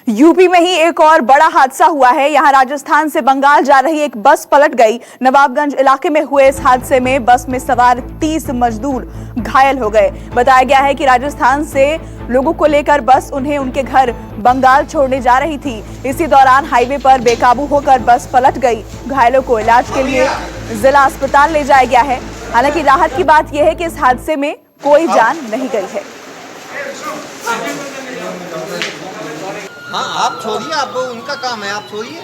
UP में ही एक और बड़ा हादसा हुआ है। यहां राजस्थान से बंगाल जा रही एक बस पलट गई। नवाबगंज इलाके में हुए इस हादसे में बस में सवार 30 मजदूर घायल हो गए। बताया गया है कि राजस्थान से लोगों को लेकर बस उन्हें उनके घर बंगाल छोड़ने जा रही थी। इसी दौरान हाईवे पर बेकाबू होकर बस पलट गई। घायलों को इलाज के लिए जिला अस्पताल ले जाया गया है। हालांकि राहत की बात यह है कि इस हादसे में कोई जान नहीं गई है। हाँ, आप छोड़िए, आप उनका काम है, आप छोड़िए।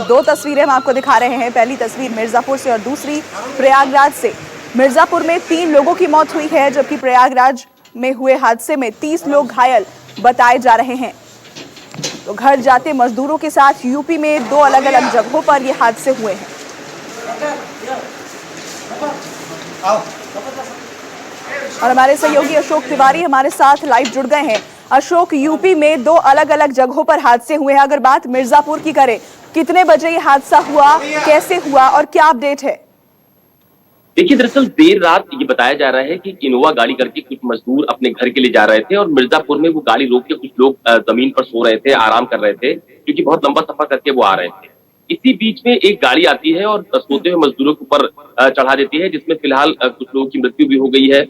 दो तस्वीरें हम आपको दिखा रहे हैं। पहली तस्वीर मिर्जापुर से और दूसरी प्रयागराज से। मिर्जापुर में 3 लोगों की मौत हुई है, जबकि प्रयागराज में हुए हादसे में 30 लोग घायल बताए जा रहे हैं। तो घर जाते मजदूरों के साथ यूपी में 2 अलग अलग जगहों पर ये हादसे हुए हैं। और हमारे सहयोगी अशोक तिवारी हमारे साथ लाइव जुड़ गए हैं। अशोक, यूपी में 2 अलग अलग जगहों पर हादसे हुए हैं। अगर बात मिर्जापुर की करें, कितने बजे ये हादसा हुआ, कैसे हुआ और क्या अपडेट है? देखिए, दरअसल देर रात ये बताया जा रहा है कि इनोवा गाड़ी करके कुछ मजदूर अपने घर के लिए जा रहे थे और मिर्जापुर में वो गाड़ी रोक के कुछ लोग जमीन पर सो रहे थे, आराम कर रहे थे, क्योंकि बहुत लंबा सफर करके वो आ रहे थे। इसी बीच में एक गाड़ी आती है और सोते हुए मजदूरों के ऊपर चढ़ा देती है, जिसमें फिलहाल कुछ लोगों की मृत्यु भी हो गई है।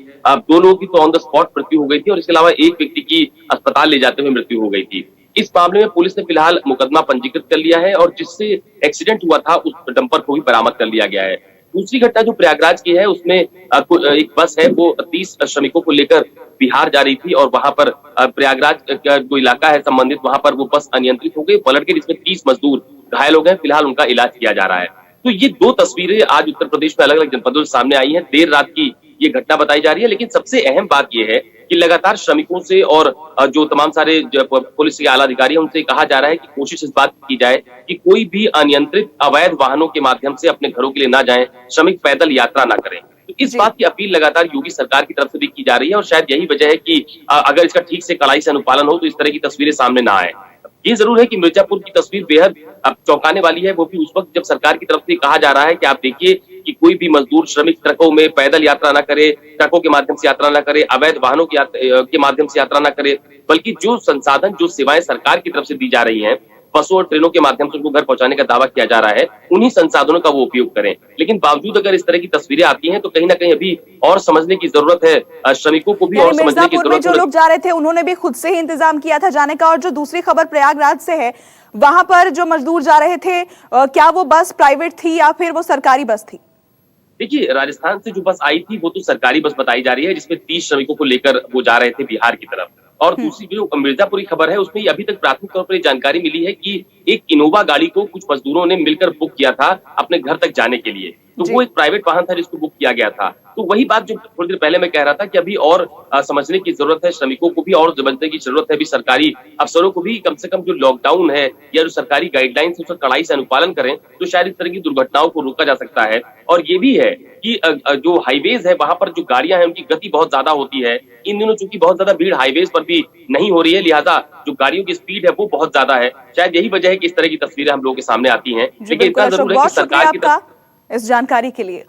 2 लोगों की तो ऑन द स्पॉट मृत्यु हो गई थी और इसके अलावा एक व्यक्ति की अस्पताल ले जाते हुए मृत्यु हो गई थी। इस मामले में पुलिस ने फिलहाल मुकदमा पंजीकृत कर लिया है और जिससे एक्सीडेंट हुआ था उस डंपर को भी बरामद कर लिया गया है। दूसरी घटना जो प्रयागराज की है, उसमें एक बस है, वो 30 श्रमिकों को लेकर बिहार जा रही थी और वहां पर प्रयागराज का जो इलाका है संबंधित, वहां पर वो बस अनियंत्रित हो गई, पलट गई, जिसमें 30 मजदूर घायल हो गए। फिलहाल उनका इलाज किया जा रहा है। तो ये 2 तस्वीरें आज उत्तर प्रदेश में अलग अलग जनपदों से सामने आई हैं। देर रात की ये घटना बताई जा रही है, लेकिन सबसे अहम बात यह है कि लगातार श्रमिकों से और जो तमाम सारे पुलिस के आला अधिकारी हैं, उनसे कहा जा रहा है कि कोशिश इस बात की जाए कि कोई भी अनियंत्रित अवैध वाहनों के माध्यम से अपने घरों के लिए ना जाएं, श्रमिक पैदल यात्रा ना करें। तो इस बात की अपील लगातार योगी सरकार की तरफ से भी की जा रही है और शायद यही वजह है कि अगर इसका ठीक से कड़ाई से अनुपालन हो तो इस तरह की तस्वीरें सामने ना आए। ये जरूर है कि मिर्जापुर की तस्वीर बेहद चौंकाने वाली है, वो भी उस वक्त जब सरकार की तरफ से कहा जा रहा है कि आप देखिए कि कोई भी मजदूर श्रमिक ट्रकों में पैदल यात्रा ना करे, ट्रकों के माध्यम से यात्रा ना करे, अवैध वाहनों के माध्यम से यात्रा ना करे, बल्कि जो संसाधन, जो सेवाएं सरकार की तरफ से दी जा रही हैं, बसों और ट्रेनों के माध्यम से उनको घर पहुंचाने का दावा किया जा रहा है, उन्हीं संसाधनों का वो उपयोग करें। लेकिन बावजूद अगर इस तरह की तस्वीरें आती हैं तो कहीं ना कहीं अभी और समझने की जरूरत है, श्रमिकों को भी और समझने की जरूरत है। जो लोग जा रहे थे उन्होंने भी खुद से ही इंतजाम किया था जाने का। और जो दूसरी खबर प्रयागराज से है, वहां पर जो मजदूर जा रहे थे, क्या वो बस प्राइवेट थी या फिर वो सरकारी बस थी? देखिए, राजस्थान से जो बस आई थी वो तो सरकारी बस बताई जा रही है, जिसमें 30 श्रमिकों को लेकर वो जा रहे थे बिहार की तरफ। और दूसरी जो मिर्जापुर की खबर है, उसमें अभी तक प्राथमिक तौर पर जानकारी मिली है कि एक इनोवा गाड़ी को कुछ मजदूरों ने मिलकर बुक किया था अपने घर तक जाने के लिए। तो वो एक प्राइवेट वाहन था जिसको बुक किया गया था। तो वही बात जो थोड़ी देर पहले मैं कह रहा था कि अभी और समझने की जरूरत है, श्रमिकों को भी और समझने की जरूरत है, अभी सरकारी अफसरों को भी कम से कम जो लॉकडाउन है या जो सरकारी गाइडलाइंस है उसका कड़ाई से अनुपालन करें, तो शायद इस तरह की दुर्घटनाओं को रोका जा सकता है। और ये भी है कि जो हाईवेज है वहां पर जो गाड़ियां हैं उनकी गति बहुत ज्यादा होती है। इन दिनों चूंकि बहुत ज्यादा भीड़ हाईवेज पर भी नहीं हो रही है, लिहाजा जो गाड़ियों की स्पीड है वो बहुत ज्यादा है। शायद यही वजह है कि इस तरह की तस्वीरें हम लोगों के सामने आती हैं। लेकिन इतना जरूर है कि सरकार की इस जानकारी के लिए